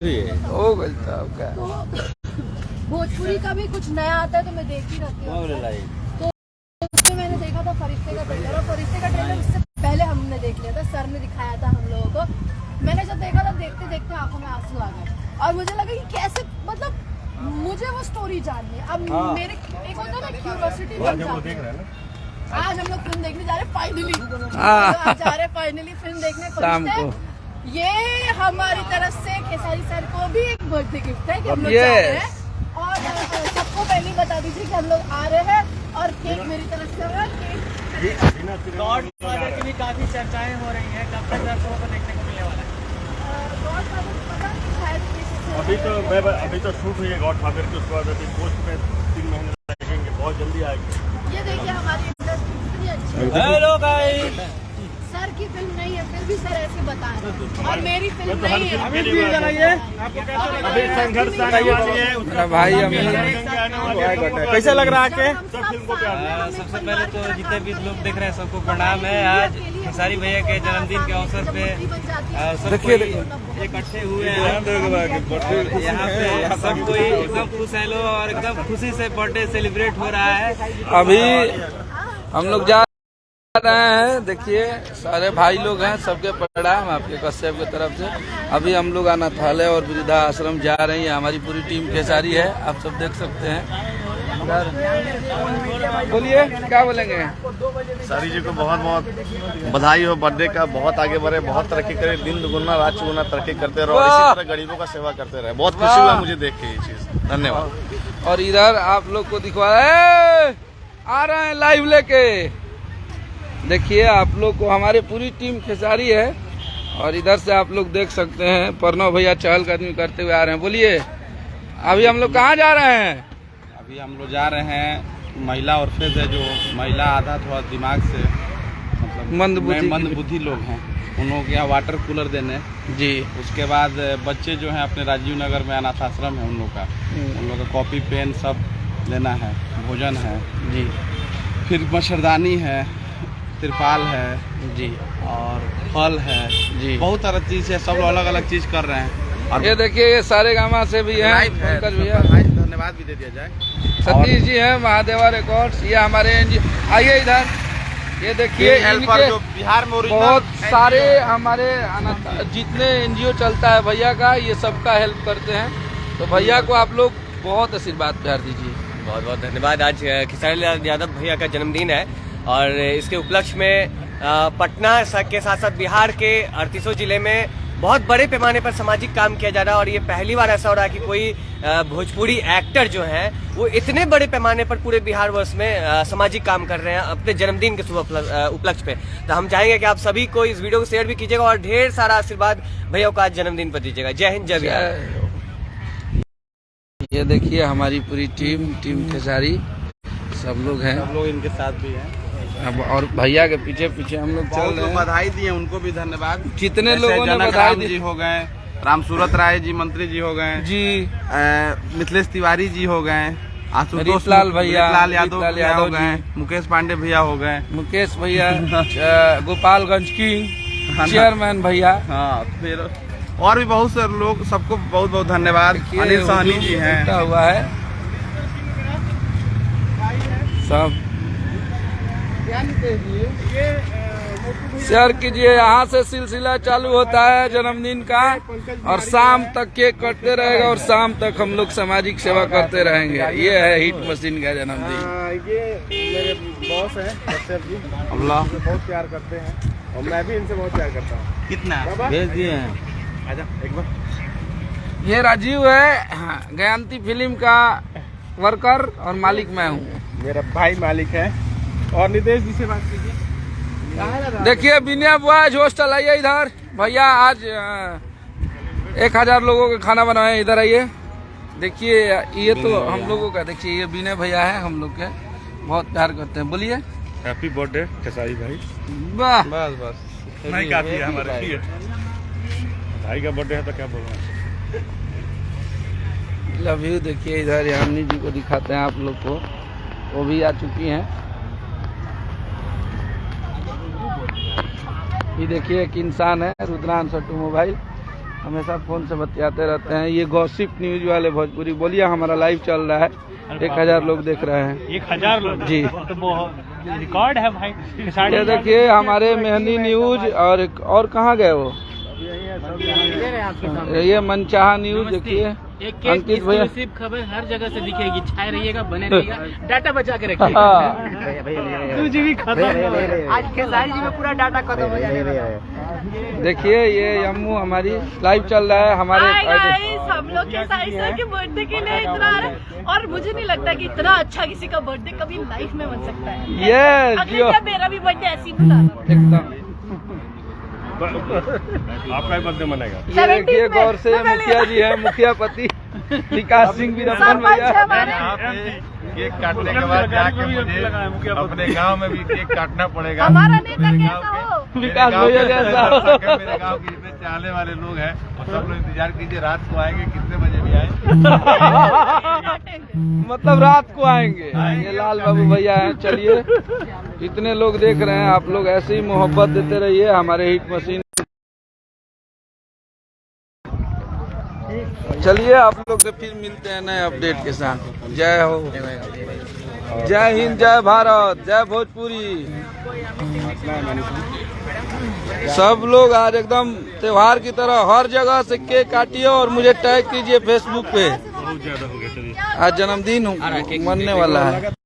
हो गलता आपका। भोजपुरी का भी कुछ नया आता है तो मैं देख ही रहती हूँ। तो मैंने देखा था फरिश्ते का ट्रेलर, और फरिश्ते का ट्रेलर उससे पहले हमने देख लिया था, सर ने दिखाया था हम लोगों को। मैंने जब देखा था, देखते देखते आंखों में आंसू आ गए, और मुझे लगा कि कैसे, मतलब मुझे वो स्टोरी जाननी है। अब मेरे एक होता है ना क्यूरियोसिटी बन जाती है। आज हम लोग फिल्म देखने जा रहे हैं फाइनली, जा रहे हैं फाइनली फिल्म देखने शाम को। ये हमारी तरफ से खेसारी सर को भी एक बर्थडे गिफ्ट है कि हम लोग जा रहे हैं। और सबको पहले बता दीजिए कि हम लोग आ रहे हैं, और केक मेरी तरफ से होगा। गॉडफादर की भी काफी चर्चाएं हो रही हैं, कब तक दर्शकों को देखने को मिलने वाला है? गॉडफादर पता नहीं, शायद अभी तो शूट हुई है गॉडफादर की, उसके बाद अभी पोस्ट में 3 महीने लगेंगे, बहुत जल्दी आएगी। ये देखिए हमारी इंडस्ट्री कितनी अच्छी है। हेलो गाइस, सर की फिल्म नहीं है, फिर भी सर ऐसे बता रहे हैं, और मेरी फिल्म नहीं है। अभी भी लगाइए, आपको कैसा लग रहा अभी है? संघर्ष आने वाली है, मेरा भाई अमीर कैसा लग रहा है आपके? सब फिल्म को प्यार। सबसे पहले तो जितने भी लोग देख रहे हैं सबको प्रणाम है। आज खेसारी भैया के जन्मदिन के अवसर पे सब कोई इकट्ठे हुए हैं यहाँ पे। सब कोई एकदम खुश है लोग, और एकदम खुशी से बर्थडे सेलिब्रेट हो रहा है। अभी हम लोग जा रहे हैं, देखिए सारे भाई लोग हैं, सबके प्रणाम आपके कश्यप की तरफ से। अभी हम लोग अनाथालय और वृद्धा आश्रम जा रहे हैं, हमारी पूरी टीम खेसारी है, आप सब देख सकते हैं। बोलिए क्या बोलेंगे? सारी जी को बहुत बहुत बधाई हो बर्थडे का, बहुत आगे बढ़े, बहुत तरक्की करे, दिन दुगुना रात चौगुना तरक्की करते रहो, और इसी तरह गरीबों का सेवा करते रहे। बहुत खुशी हुआ मुझे देख के ये चीज, धन्यवाद। और इधर आप लोग को दिखवा आ रहे हैं लाइव लेके, देखिए आप लोग को हमारी पूरी टीम खेसारी है। और इधर से आप लोग देख सकते हैं प्रणव भैया चहलकदमी करते हुए आ रहे हैं। बोलिए अभी हम लोग कहाँ जा रहे हैं? अभी हम लोग जा रहे हैं महिला और फेज है, जो महिला आधा थोड़ा दिमाग से मतलब मंदबुद्धि लोग हैं, उन लोगों के यहाँ वाटर कूलर देने जी। उसके बाद बच्चे जो हैं अपने राजीव नगर में अनाथ आश्रम है, उन लोग का कॉपी पेन सब लेना है, भोजन है जी, फिर मच्छरदानी है, तिरपाल है जी, और फल है जी, बहुत सारा चीज है, सब लोग अलग अलग चीज कर रहे हैं। और ये देखिए ये सारे गामा से भी हैं, पंकज भैया, धन्यवाद भी दे दिया जाए। सतीश जी हैं महादेवा रिकॉर्ड्स, ये हमारे एनजीओ। आइए इधर, ये देखिए हेल्पर जो बिहार में बहुत सारे हमारे जितने एनजीओ चलता है भैया का, ये सबका हेल्प करते हैं। तो भैया को आप लोग बहुत आशीर्वाद प्यार दीजिए। बहुत बहुत धन्यवाद। आज खेसारी लाल यादव भैया का जन्मदिन है, और इसके उपलक्ष्य में पटना के साथ साथ बिहार के 38 जिले में बहुत बड़े पैमाने पर सामाजिक काम किया जा रहा है। और ये पहली बार ऐसा हो रहा है कि कोई भोजपुरी एक्टर जो है वो इतने बड़े पैमाने पर पूरे बिहार वर्ष में सामाजिक काम कर रहे हैं अपने जन्मदिन के शुभ उपलक्ष्य पे। तो हम चाहेंगे कि आप सभी को इस वीडियो को शेयर भी कीजिएगा, और ढेर सारा आशीर्वाद भैया को आज जन्मदिन पर दीजिएगा। जय हिंद, जय बिहार। ये देखिए हमारी पूरी टीम खेसारी, सब लोग हैं, सब लोग इनके साथ भी हैं। अब और भैया के पीछे पीछे हम लोग चल रहे हैं। बधाई दिए, उनको भी धन्यवाद। जितने लोगों ने बधाई दी जी हो गए, रामसूरत राय जी मंत्री जी हो गए जी, मिथिलेश तिवारी जी हो गए, आशुतोष लाल भैया, लाल यादव हो जी, गए, मुकेश पांडे भैया हो गए, मुकेश भैया, गोपालगंज की चेयरमैन भैया, हाँ, फिर और भी बहुत से लोग, सबको बहुत बहुत धन्यवाद। अनिल सहनी जी हैं, हुआ है सब। शेयर कीजिए, यहाँ से सिलसिला चालू होता है जन्मदिन का, और शाम तक केक कटते रहेगा, और शाम तक हम लोग सामाजिक सेवा करते रहेंगे। ये है हिट मशीन का जन्मदिन। ये मेरे बॉस हैं कश्यप जी, अल्लाह बहुत प्यार करते हैं, और मैं भी इनसे बहुत प्यार करता हूँ। कितना भेज दिए हैं? आजा एक बार। ये राजीव है, गयांती फिल्म का वर्कर, और मालिक मैं हूँ। मेरा भाई मालिक है। और नितेश जी से बात कीजिए। देखिए विनय बॉयज हॉस्टल, आइए इधर भैया, आज 1000 लोगों का खाना बनाए। इधर आइए, देखिए ये तो हम लोगों का, देखिए ये विनय भैया है, हम लोग के बहुत प्यार करते हैं। बोलिए हैप्पी बर्थडे खेसारी भाई। वाह, बस बस नहीं काफी है हमारे लिए, भाई का बर्थडे है तो क्या बोल रहे हैं। Love you. देखिए इधर यामिनी जी को दिखाते हैं आप लोग को, वो भी आ चुकी हैं। ये देखिए एक इंसान है, रुद्रांश ऑटोमोबाइल, हमेशा फोन से बतियाते रहते हैं। ये गॉसिप न्यूज वाले भोजपुरी, बोलिए हमारा लाइव चल रहा है, 1000 लोग देख रहे हैं। 1000 लोग जी, तो बहुत रिकॉर्ड है भाई। ये देखिए हमारे मेहंदी न्यूज और कहाँ गए वो, ये मनचाहा न्यूज देखिए, अंकित भैया खबर हर जगह से दिखेगी, छाए रहिएगा, बने रहिएगा, डाटा बचा के रखिए। 2 GB खत्म, आज खेसारी जी में पूरा डाटा खत्म हो जाएगा। देखिए ये यम्मू हमारी लाइव चल रहा है हमारे। हम लोग खेसारी सर के बर्थडे के लिए इतना, और मुझे नहीं लगता कि इतना अच्छा किसी का बर्थडे कभी लाइफ में बन सकता है। ये मेरा भी बर्थडे ऐसी बुला एकदम। आपका ही बर्थडे मनाएगा। ये देखिए गौर से मुखिया जी है, मुखिया पति विकास सिंह भी रमन भैया। केक काटने के बाद जाके मुझे अपने गांव में भी केक काटना पड़ेगा। हमारा नेता कैसा हो, विकास भैया जैसा हो। मेरे गांव के जितने चाहने वाले लोग हैं और सब लोग इंतजार कीजिए, रात को आएंगे, कितने बजे भी आए। मतलब रात को आएंगे। ये लाल बाबू भैया हैं। चलिए, इतने लोग देख रहे हैं, आप लोग ऐसे ही मोहब्बत देते रहिए हमारे हिट मशीन। चलिए आप लोग से फिर मिलते हैं नए अपडेट के साथ। जय हो, जय हिंद, जय भारत, जय भोजपुरी। सब लोग आज एकदम त्योहार की तरह हर जगह से केक काटिए और मुझे टैग कीजिए फेसबुक पे। आज जन्मदिन मनने वाला है।